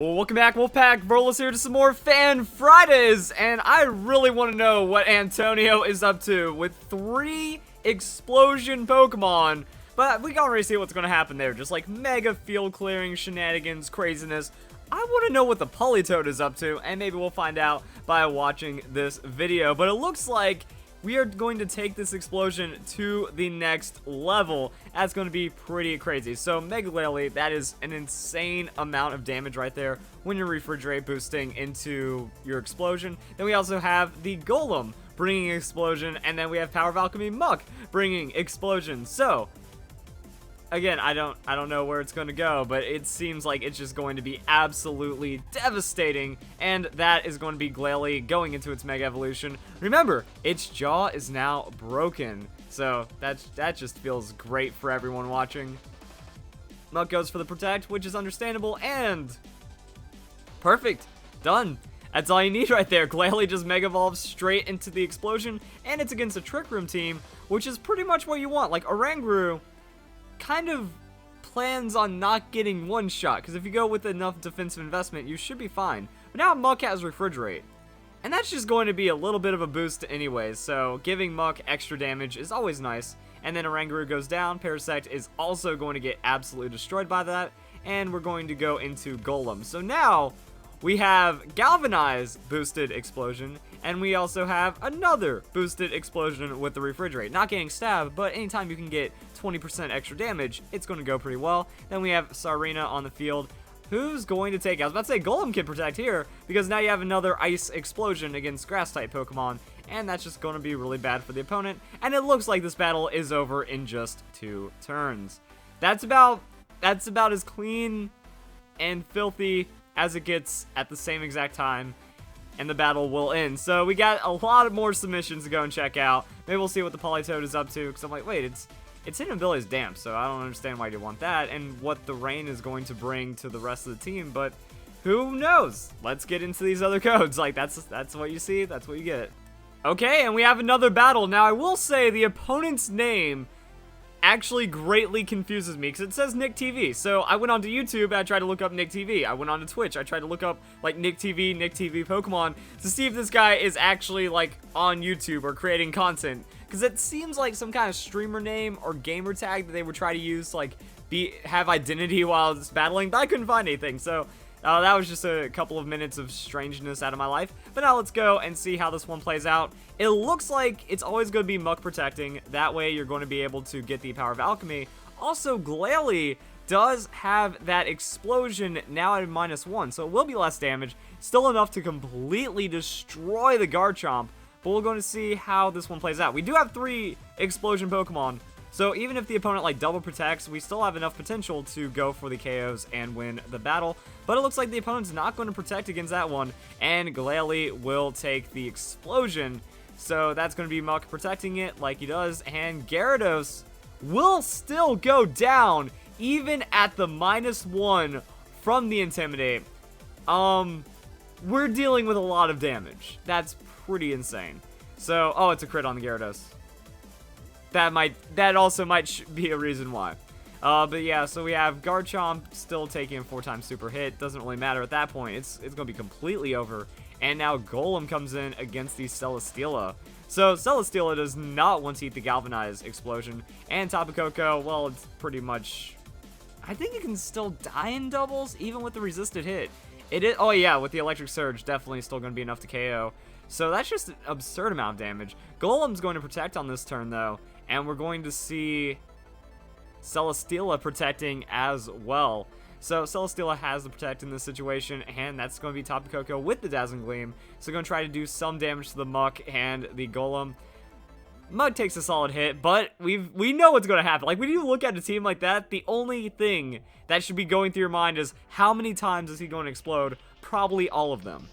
Well, welcome back, Wolfpack. Verlis here to some more Fan Fridays, and I really want to know what Antonio is up to with 3 explosion Pokemon, but we can already see what's going to happen there, just like mega field clearing, shenanigans, craziness. I want to know what the Politoed is up to, and maybe we'll find out by watching this video, but it looks like we are going to take this explosion to the next level. That's going to be pretty crazy. So Mega Glalie, that is an insane amount of damage right there when you're refrigerate boosting into your explosion. Then we also have the Golem bringing explosion, and then we have Power of Alchemy Muck bringing explosion. So again, I don't know where it's going to go, but it seems like it's just going to be absolutely devastating, and that is going to be Glalie going into its Mega Evolution. Remember, its jaw is now broken, so that just feels great for everyone watching. Muck goes for the Protect, which is understandable, and perfect. Done. That's all you need right there. Glalie just Mega Evolves straight into the explosion, and it's against a Trick Room team, which is pretty much what you want. Like, Oranguru kind of plans on not getting one shot, because if you go with enough defensive investment, you should be fine. But now Muck has Refrigerate, and that's just going to be a little bit of a boost anyways, so giving Muck extra damage is always nice. And then Oranguru goes down, Parasect is also going to get absolutely destroyed by that, and we're going to go into Golem. So now we have Galvanize boosted explosion, and we also have another boosted explosion with the Refrigerate. Not getting stabbed, but anytime you can get 20% extra damage, it's going to go pretty well. Then we have Sarina on the field, who's going to take, I was about to say Golem can protect here, because now you have another Ice Explosion against Grass-type Pokemon, and that's just going to be really bad for the opponent. And it looks like this battle is over in just 2 turns. That's about as clean and filthy as it gets at the same exact time, and the battle will end. So we got a lot more submissions to go and check out. Maybe we'll see what the Politoed is up to, because I'm like, wait, its hidden ability is damp, so I don't understand why you want that, and what the rain is going to bring to the rest of the team, but who knows? Let's get into these other codes. Like, that's what you see, that's what you get. Okay, and we have another battle. Now, I will say the opponent's name actually greatly confuses me, because it says NickTV. So I went onto YouTube and I tried to look up NickTV. I went onto Twitch. I tried to look up like NickTV Pokemon to see if this guy is actually like on YouTube or creating content, because it seems like some kind of streamer name or gamer tag that they would try to use to like have identity while it's battling, but I couldn't find anything. So that was just a couple of minutes of strangeness out of my life. But now let's go and see how this one plays out. It looks like it's always going to be Muck protecting. That way you're going to be able to get the Power of Alchemy. Also, Glalie does have that explosion now at -1, so it will be less damage. Still enough to completely destroy the Garchomp. But we're going to see how this one plays out. We do have 3 explosion Pokemon, so even if the opponent like double protects, we still have enough potential to go for the KOs and win the battle. But it looks like the opponent's not going to protect against that one, and Glalie will take the explosion. So that's going to be Muck protecting it like he does, and Gyarados will still go down even at the -1 from the Intimidate. We're dealing with a lot of damage. That's pretty insane. So, oh, it's a crit on the Gyarados. That also might be a reason why. But yeah, so we have Garchomp still taking a 4-time super hit. Doesn't really matter at that point. It's going to be completely over. And now Golem comes in against the Celesteela. So Celesteela does not want to eat the Galvanize explosion. And Tapu Koko, well, it's pretty much, I think it can still die in doubles, even with the resisted hit. It is, oh yeah, with the Electric Surge, definitely still going to be enough to KO. So that's just an absurd amount of damage. Golem's going to protect on this turn, though. And we're going to see Celesteela protecting as well. So Celesteela has the protect in this situation, and that's going to be Tapu Koko with the Dazzling Gleam. So going to try to do some damage to the Muck and the Golem. Muck takes a solid hit, but we know what's going to happen. Like, when you look at a team like that, the only thing that should be going through your mind is how many times is he going to explode? Probably all of them.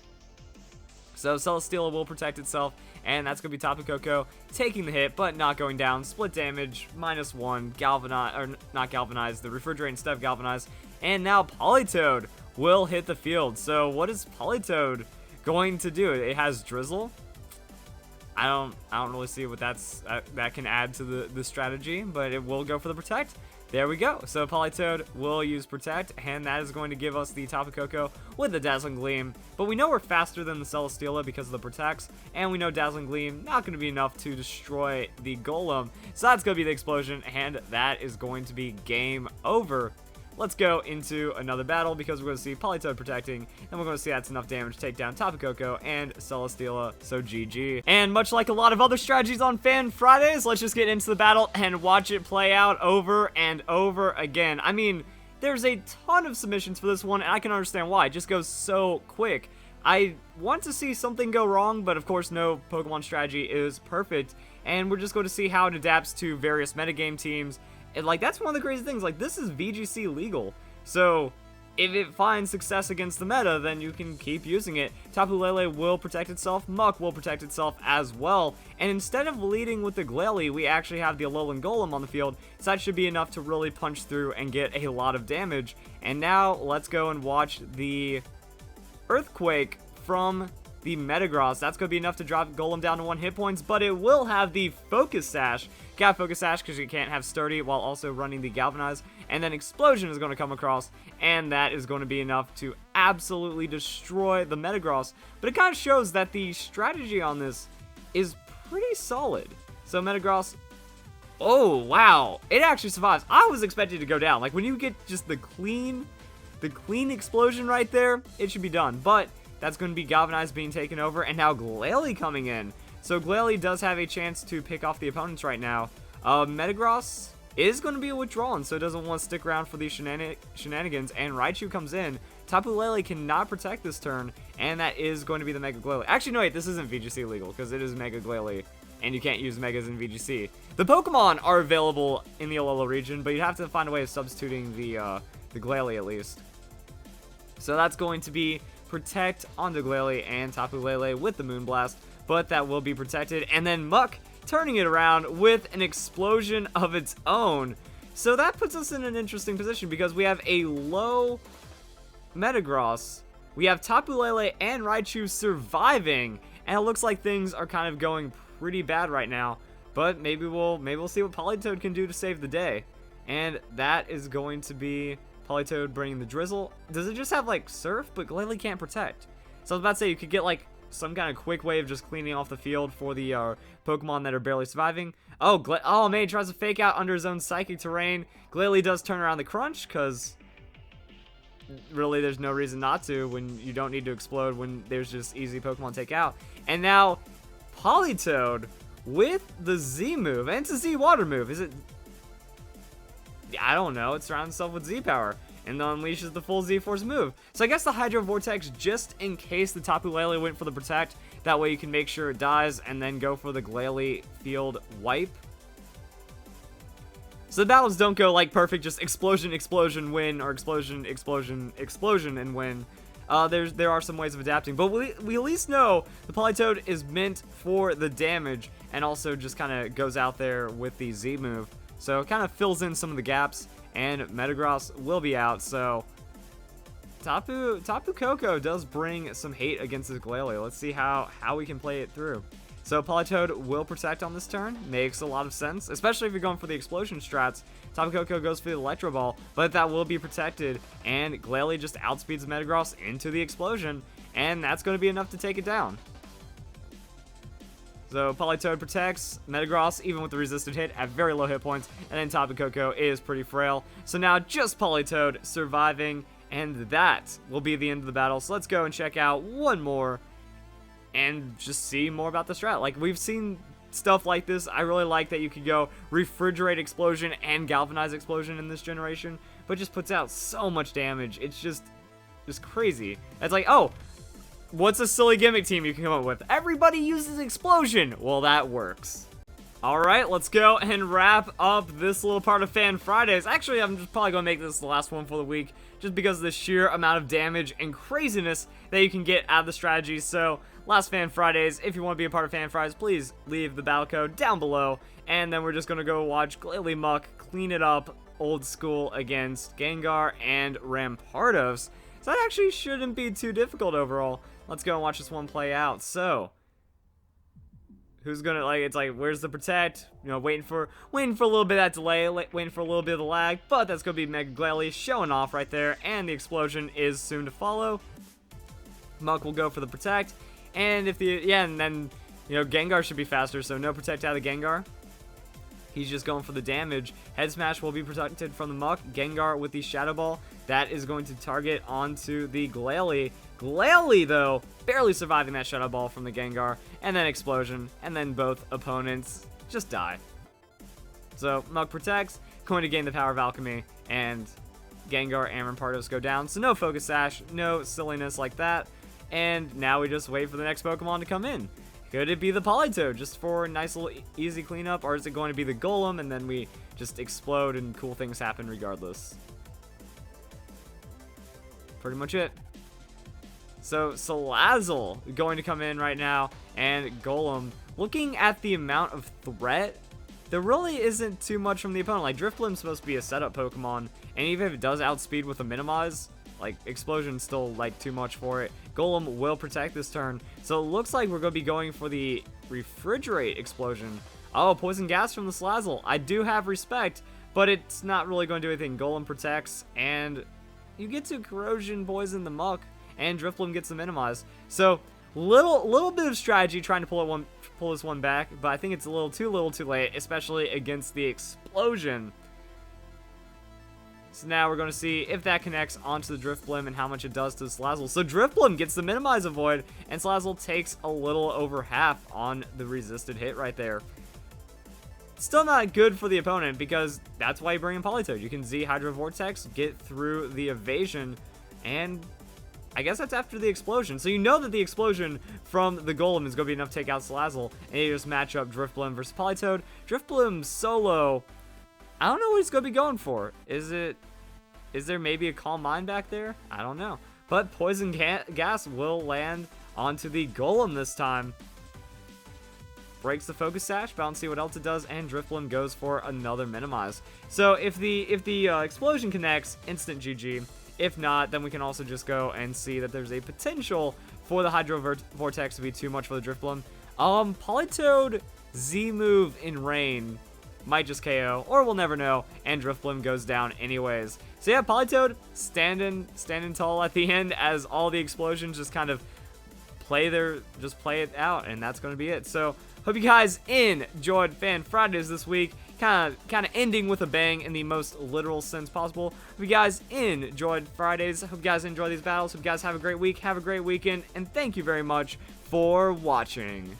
So Celesteela will protect itself, and that's going to be Tapu Koko taking the hit, but not going down. Split damage, -1, Galvanize, or not Galvanize, the Refrigerate instead of Galvanize. And now Politoed will hit the field. So what is Politoed going to do? It has Drizzle. I don't really see what that can add to the strategy, but it will go for the Protect. there we go. So Politoed will use Protect, and that is going to give us the Tapu Koko with the Dazzling Gleam. But we know we're faster than the Celesteela because of the Protects, and we know Dazzling Gleam not going to be enough to destroy the Golem. So that's going to be the explosion, and that is going to be game over. Let's go into another battle because we're going to see Politoed protecting, and we're going to see that's enough damage to take down Tapu Koko and Celesteela, so GG. And much like a lot of other strategies on Fan Fridays, let's just get into the battle and watch it play out over and over again. I mean, there's a ton of submissions for this one, and I can understand why. It just goes so quick. I want to see something go wrong, but of course no Pokemon strategy is perfect, and we're just going to see how it adapts to various metagame teams. And, like, that's one of the crazy things. Like, this is VGC legal. So, if it finds success against the meta, then you can keep using it. Tapu Lele will protect itself. Muck will protect itself as well. And instead of leading with the Glalie, we actually have the Alolan Golem on the field. So that should be enough to really punch through and get a lot of damage. And now, let's go and watch the Earthquake from the Metagross. That's going to be enough to drop Golem down to 1 hit points, but it will have the Focus Sash. Got Focus Sash because you can't have Sturdy while also running the Galvanize, and then Explosion is going to come across, and that is going to be enough to absolutely destroy the Metagross. But it kind of shows that the strategy on this is pretty solid. So Metagross, oh wow, it actually survives. I was expecting to go down. Like, when you get just the clean Explosion right there, it should be done. But that's going to be Galvanize being taken over, and now Glalie coming in. So Glalie does have a chance to pick off the opponents right now. Metagross is going to be withdrawn, so it doesn't want to stick around for these shenanigans, and Raichu comes in. Tapu Lele cannot protect this turn, and that is going to be the Mega Glalie. Actually, no, wait, this isn't VGC legal, because it is Mega Glalie, and you can't use Megas in VGC. The Pokemon are available in the Alola region, but you'd have to find a way of substituting the Glalie at least. So that's going to be Protect onto Glalie and Tapu Lele with the Moonblast, but that will be protected. And then Muck turning it around with an explosion of its own. So that puts us in an interesting position because we have a low Metagross, we have Tapu Lele and Raichu surviving, and it looks like things are kind of going pretty bad right now. But maybe we'll see what Politoed can do to save the day. And that is going to be Politoed bringing the Drizzle. Does it just have, like, Surf? But Glalie can't protect. So I was about to say, you could get, like, some kind of quick way of just cleaning off the field for the Pokemon that are barely surviving. Oh, man, he tries to fake out under his own Psychic Terrain. Glalie does turn around the Crunch, because really there's no reason not to when you don't need to explode when there's just easy Pokemon take out. And now, Politoed with the Z move. And it's a Z Water move. Is it... I don't know, it surrounds itself with Z-Power, and then unleashes the full Z-Force move. So I guess the Hydro Vortex, just in case the Tapu Lele went for the Protect, that way you can make sure it dies, and then go for the Glalie field wipe. So the battles don't go like perfect, just explosion, explosion, win, or explosion, explosion, explosion, and win. There are some ways of adapting, but we at least know the Politoed is meant for the damage, and also just kind of goes out there with the Z move. So it kind of fills in some of the gaps, and Metagross will be out. So Tapu Koko does bring some hate against this Glalie. Let's see how we can play it through. So Politoed will protect on this turn. Makes a lot of sense, especially if you're going for the explosion strats. Tapu Koko goes for the Electro Ball, but that will be protected, and Glalie just outspeeds Metagross into the explosion, and that's going to be enough to take it down. So Politoed protects Metagross, even with the resisted hit, at very low hit points, and then Tapu Koko is pretty frail. So now just Politoed surviving, and that will be the end of the battle. So let's go and check out one more, and just see more about the strat. Like, we've seen stuff like this. I really like that you could go Refrigerate Explosion and Galvanize Explosion in this generation, but it just puts out so much damage. It's just crazy. It's like, oh, what's a silly gimmick team you can come up with? Everybody uses Explosion. Well, that works. Alright, let's go and wrap up this little part of Fan Fridays. Actually, I'm just probably going to make this the last one for the week, just because of the sheer amount of damage and craziness that you can get out of the strategy. So, last Fan Fridays. If you want to be a part of Fan Fridays, please leave the battle code down below. And then we're just going to go watch Glalie Muck clean it up old school against Gengar and Rampardos. So that actually shouldn't be too difficult overall. Let's go and watch this one play out. So, Who's gonna, like, it's like, where's the protect? You know, waiting for a little bit of that delay, waiting for a little bit of the lag, but that's gonna be Mega Glalie showing off right there, and the explosion is soon to follow. Muck will go for the protect, and and then, you know, Gengar should be faster, so no protect out of the Gengar. He's just going for the damage. Head Smash will be protected from the Muck. Gengar with the Shadow Ball. That is going to target onto the Glalie. Glalie, though, barely surviving that Shadow Ball from the Gengar. And then Explosion. And then both opponents just die. So, Muck protects. Going to gain the power of Alchemy. And Gengar and Rampardos go down. So no Focus Sash. No silliness like that. And now we just wait for the next Pokemon to come in. Could it be the Politoed just for a nice little easy cleanup, or is it going to be the Golem and then we just explode and cool things happen regardless? Pretty much it. So Salazzle going to come in right now, and Golem. Looking at the amount of threat, there really isn't too much from the opponent. Like, Drifblim's supposed to be a setup Pokemon, and even if it does outspeed with a Minimize, like, Explosion's still, like, too much for it. Golem will protect this turn. So it looks like we're going to be going for the Refrigerate Explosion. Oh, Poison Gas from the Salazzle. I do have respect, but it's not really going to do anything. Golem protects, and you get to Corrosion Poison the Muck, and Drifblim gets the Minimize. So, little bit of strategy trying to pull this one back, but I think it's a little too late, especially against the Explosion. So now we're going to see if that connects onto the Drifblim and how much it does to Salazzle. So Drifblim gets the Minimize Avoid, and Salazzle takes a little over half on the resisted hit right there. Still not good for the opponent, because that's why you bring in Politoed. You can Z Hydro Vortex, get through the evasion, and I guess that's after the explosion. So you know that the explosion from the Golem is going to be enough to take out Salazzle, and you just match up Drifblim versus Politoed. Drifblim solo, I don't know what he's going to be going for. Is there maybe a Calm Mind back there? I don't know. But Poison Gas will land onto the Golem this time. Breaks the Focus Sash, but I don't see what else it does, and Drifblim goes for another Minimize. So if the explosion connects, instant GG. If not, then we can also just go and see that there's a potential for the Hydro Vortex to be too much for the Drifblim. Politoed Z move in Rain might just KO, or we'll never know, and Drifblim goes down anyways. So yeah, Politoed standing tall at the end as all the explosions just kind of play it out, and that's going to be it. So hope you guys enjoyed Fan Fridays this week. Kind of ending with a bang in the most literal sense possible. Hope you guys enjoyed Fridays. Hope you guys enjoy these battles. Hope you guys have a great week, have a great weekend, and thank you very much for watching.